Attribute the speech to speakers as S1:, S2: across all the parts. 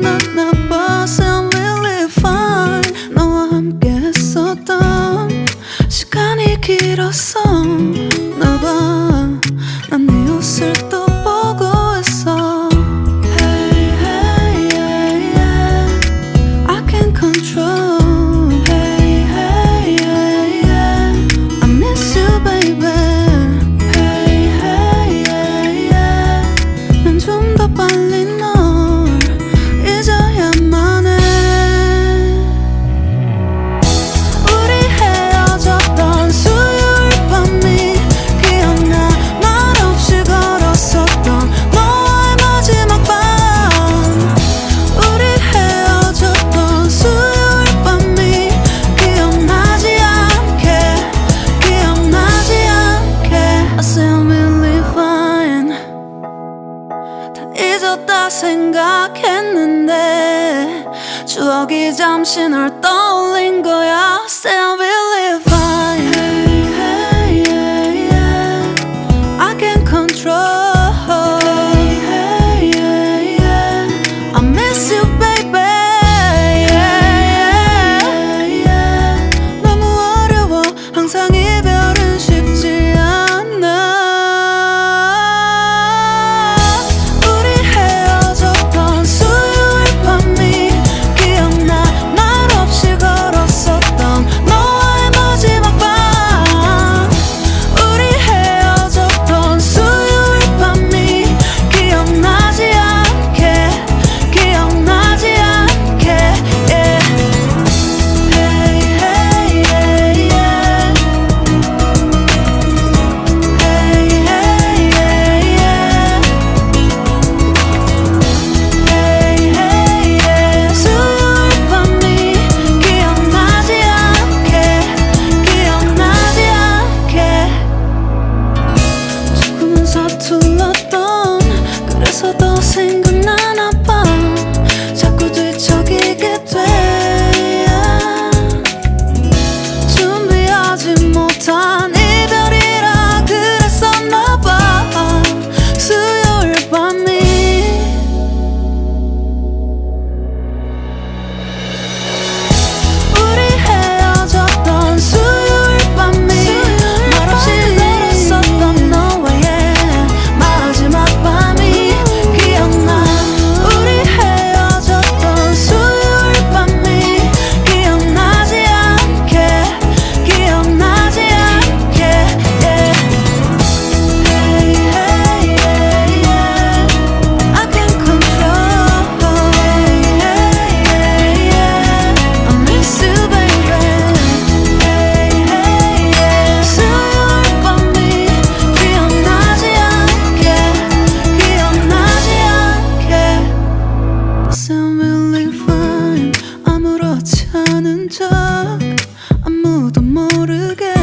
S1: 났나 봐. Say I'm really fine. 너와 함께 했었던 시간이 길었어 나 봐. 난 네 옷을 또 보고 있어. Hey, hey, yeah, yeah. I can't control. Hey, hey, yeah, yeah. I miss you, baby. Hey, hey, yeah, yeah. 난 좀 더 빨리 널 잊어야만 해. 우리 헤어졌던 수요일 밤이 기억나. 말없이 걸었었던 너와의 마지막 밤. 우리 헤어졌던 수요일 밤이 기억나지 않게 기억나지 않게. I say I'm really fine. 다 잊었다 생각했는데 추억이 잠시 널 떠올린 거야. Say I'm really fine. Hey, hey, yeah, yeah. I can't control. Hey, hey, yeah, yeah. I miss you, baby. Yeah, yeah, yeah. 너무 어려워. 항상 이별은 쉽지 않아. 우리 헤어졌던 수요일 밤이 기억나. 말없이 걸었었던 너와의 마지막 밤. 우리 헤어졌던 수요일 밤이 기억나지 않게 기억나지 않게. Yeah. Hey, hey, yeah, yeah. Hey, hey, yeah, yeah. Hey, hey, yeah. 수요일 밤이 기억나지 않게 기억나지 않게. 조금은 서툴렀던 그래서 더 생각나나 봐. 자꾸 뒤척이게 돼. 준비하지 못한 이별이라 그랬었나 봐. 수요일 밤이. 우리 헤어졌던 수요일 밤이 말없이 걸었었던 너와의 마지막 밤이 기억나. 우리 헤어졌던 수요일 밤이 기억나지 않게 기억나지 않게. Yeah. Hey, hey, yeah, yeah. I can't control. Hey, hey, yeah, yeah. I miss you, baby. Hey, hey, yeah. 수요일 밤이 기억나지 않게 기억나지 않게. Say I'm really fine. 아무렇지 않은 척 아무도 모르게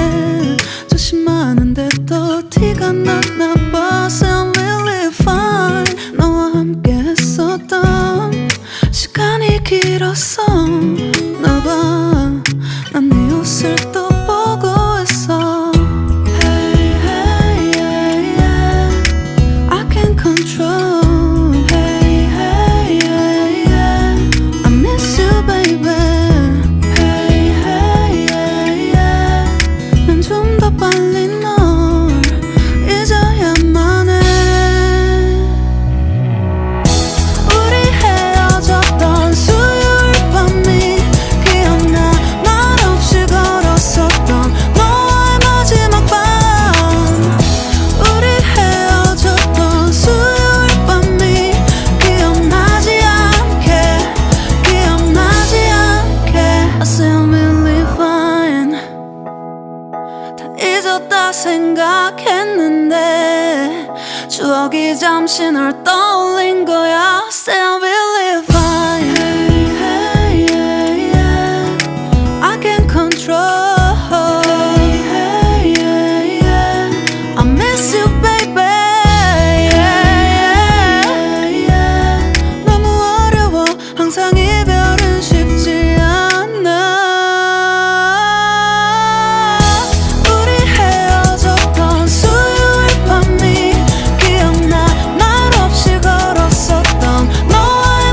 S1: 조심하는데 또 티가 났나 봐. Say I'm really fine. 너와 함께 했었던 시간이 길었어 나 봐. 난 네 옷을 또 보고 있어. Hey, hey, yeah, yeah. I can't control. Hey, hey, yeah, yeah. I miss you, baby. Hey, hey, yeah, yeah. 난 좀 더 빨리 널 잊어야만 해. 우리 헤어졌던 수요일 밤이 기억나. 말없이 걸었었던 너와의 마지막 밤. 우리 헤어졌던 수요일 밤이 기억나지 않게 기억나지 않게. I say I'm really fine. 다 잊었다 생각했는데 추억이 잠시 널 떠올린 거야. Say I'm really fine. Hey, hey, yeah, yeah. I can't control. Hey, hey, yeah, yeah. I miss you, baby. Yeah, yeah, yeah. 너무 어려워. 항상 이별은 쉽지 않아. 우리 헤어졌던 수요일 밤이 기억나. 말없이 걸었었던 너와의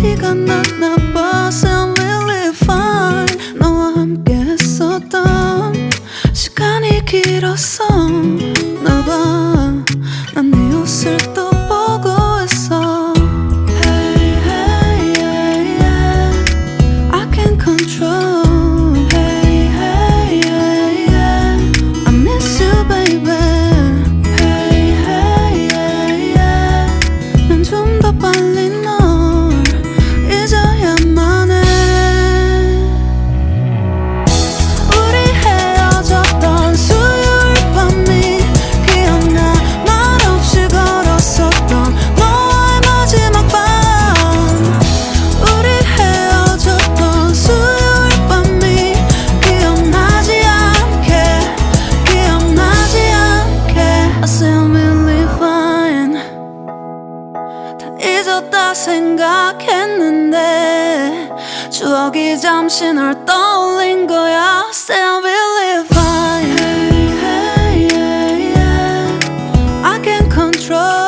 S1: 티가 났나 봐. Sound really fine. 너와 함께 했었던 시간이 길었어. 나봐 난 네 옷을 또 보고 있어. Hey, hey, yeah, yeah. I can't control. Hey, hey, yeah, yeah. I miss you, baby. Hey, hey, yeah, yeah. 난 좀 더 빨리 널 잊어야만 해. 우리 헤어졌던 수요일 밤이 기억나. 말없이 걸었었던 너와의 마지막 밤. 우리 헤어졌던 수요일 밤이 기억나지 않게, 기억나지 않게. I sound really fine. 다 잊었다 생각했는데 추억이 잠시 널 떠올린 거야. Sound really fine. Hey, hey, yeah, yeah. I can't control.